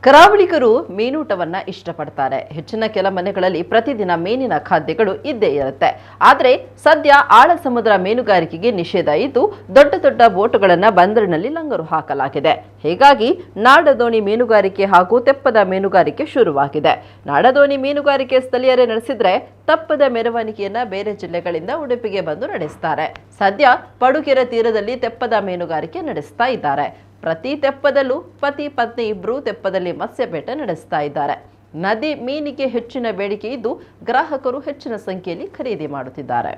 ಕರಾವಳಿಗರು ಮೀನೂಟವನ್ನ ಇಷ್ಟಪಡ್ತಾರೆ. ಹೆಚ್ಚಿನ ಕೆಲ ಮನೆಗಳಲ್ಲಿ ಪ್ರತಿದಿನ ಮೀನಿನ ಖಾದ್ಯಗಳು ಇದ್ದೇ ಇರುತ್ತೆ. ಆದರೆ ಸದ್ಯ ಆಳ ಸಮುದ್ರ ಮೀನುಗಾರಿಕೆಗೆ ನಿಷೇಧ ಇದ್ದು ದೊಡ್ಡ ದೊಡ್ಡ ಬೋಟುಗಳನ್ನ ಬಂದರಿನಲ್ಲಿ ಲಂಗರು ಹಾಕಲಾಗಿದೆ. ಹೀಗಾಗಿ ನಾಡದೋಣಿ ಮೀನುಗಾರಿಕೆ ಹಾಗೂ ತೆಪ್ಪದ ಮೀನುಗಾರಿಕೆ ಶುರುವಾಗಿದೆ. ನಾಡದೋಣಿ ಮೀನುಗಾರಿಕೆ ಸ್ಥಳೀಯರೇ ನಡೆಸಿದ್ರೆ ತಪ್ಪದ ಮೆರವಣಿಗೆಯನ್ನ ಬೇರೆ ಜಿಲ್ಲೆಗಳಿಂದ ಉಡುಪಿಗೆ ಬಂದು ನಡೆಸ್ತಾರೆ. ಸದ್ಯ ಪಡುಗೆರೆ ತೀರದಲ್ಲಿ ತೆಪ್ಪದ ಮೀನುಗಾರಿಕೆ ನಡೆಸ್ತಾ ಇದ್ದಾರೆ. ಪ್ರತಿ ತೆಪ್ಪದಲ್ಲೂ ಪತಿ ಪತ್ನಿ ಇಬ್ಬರು ತೆಪ್ಪದಲ್ಲಿ ಮತ್ಸ್ಯ ಬೇಟೆ ನಡೆಸ್ತಾ ಇದ್ದಾರೆ. ನದಿ ಮೀನಿಗೆ ಹೆಚ್ಚಿನ ಬೇಡಿಕೆ ಇದ್ದು ಗ್ರಾಹಕರು ಹೆಚ್ಚಿನ ಸಂಖ್ಯೆಯಲ್ಲಿ ಖರೀದಿ ಮಾಡುತ್ತಿದ್ದಾರೆ.